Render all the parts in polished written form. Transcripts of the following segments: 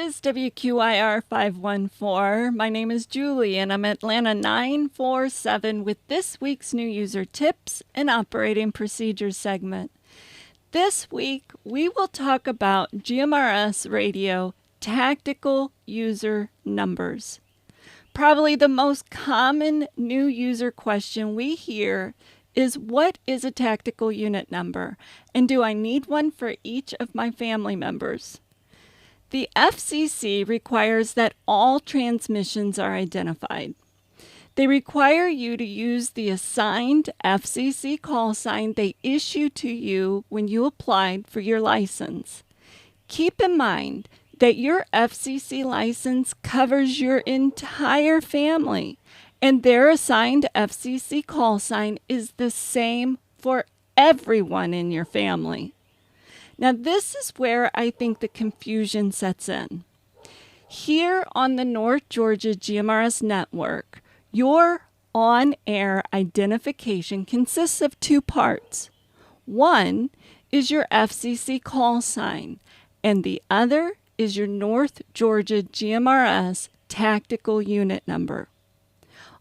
is WQIR 514. My name is Julie, and I'm Atlanta 947 with this week's new user tips and operating procedures segment. This week, we will talk about GMRS radio tactical user numbers. Probably the most common new user question we hear is, what is a tactical unit number, and do I need one for each of my family members? The FCC requires that all transmissions are identified. They require you to use the assigned FCC call sign they issue to you when you applied for your license. Keep in mind that your FCC license covers your entire family, and their assigned FCC call sign is the same for everyone in your family. Now, this is where I think the confusion sets in. Here on the North Georgia GMRS Network, your on-air identification consists of two parts. One is your FCC call sign, and the other is your North Georgia GMRS tactical unit number.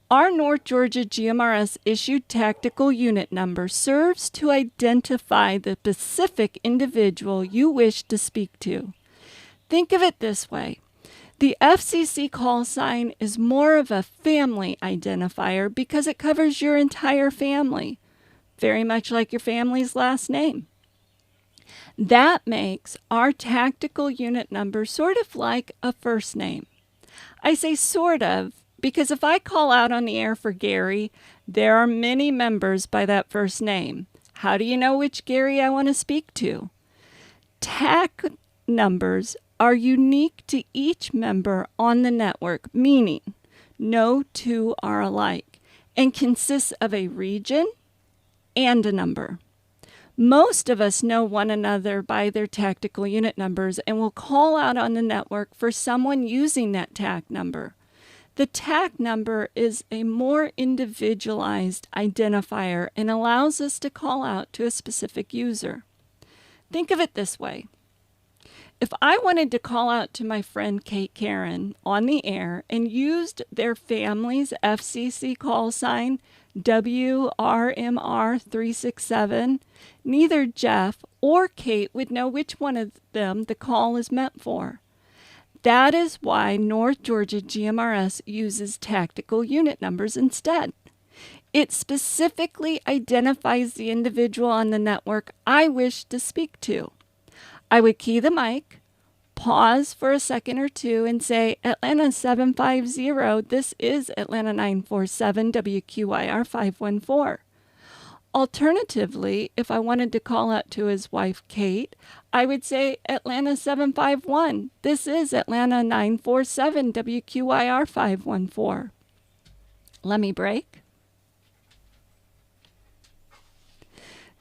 Our North Georgia GMRS issued tactical unit number serves to identify the specific individual you wish to speak to. Think of it this way. The FCC call sign is more of a family identifier because it covers your entire family, very much like your family's last name. That makes our tactical unit number sort of like a first name. I say sort of because if I call out on the air for Gary, there are many members by that first name. How do you know which Gary I want to speak to? TAC numbers are unique to each member on the network, meaning no two are alike, and consists of a region and a number. Most of us know one another by their tactical unit numbers and will call out on the network for someone using that TAC number. The TAC number is a more individualized identifier and allows us to call out to a specific user. Think of it this way. If I wanted to call out to my friend Kate Karen on the air and used their family's FCC call sign, WRMR367, neither Jeff or Kate would know which one of them the call is meant for. That is why North Georgia GMRS uses tactical unit numbers instead. It specifically identifies the individual on the network I wish to speak to. I would key the mic, pause for a second or two, and say, Atlanta 750, this is Atlanta 947, WQIR 514. Alternatively, if I wanted to call out to his wife, Kate, I would say Atlanta 751. This is Atlanta 947, WQIR 514. Let me break.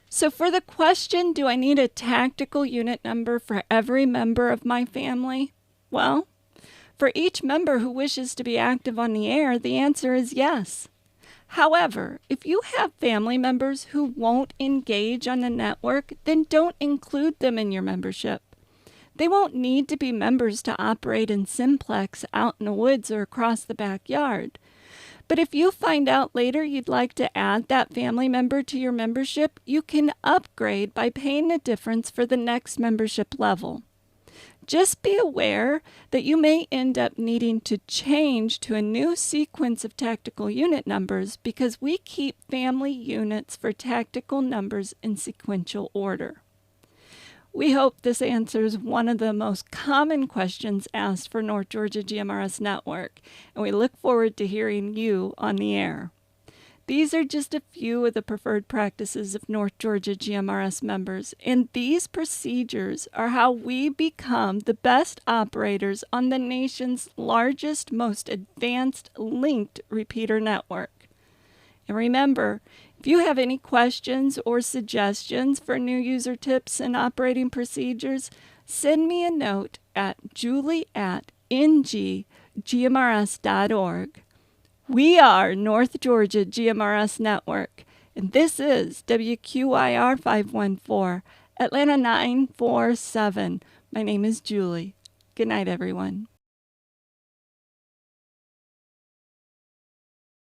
So for the question, do I need a tactical unit number for every member of my family? Well, for each member who wishes to be active on the air, the answer is yes. However, if you have family members who won't engage on the network, then don't include them in your membership. They won't need to be members to operate in simplex out in the woods or across the backyard. But if you find out later you'd like to add that family member to your membership, you can upgrade by paying the difference for the next membership level. Just be aware that you may end up needing to change to a new sequence of tactical unit numbers because we keep family units for tactical numbers in sequential order. We hope this answers one of the most common questions asked for North Georgia GMRS Network, and we look forward to hearing you on the air. These are just a few of the preferred practices of North Georgia GMRS members, and these procedures are how we become the best operators on the nation's largest, most advanced linked repeater network. And remember, if you have any questions or suggestions for new user tips and operating procedures, send me a note at julie@ngmrs.org. We are North Georgia GMRS Network, and this is WQIR 514, Atlanta 947. My name is Julie. Good night, everyone.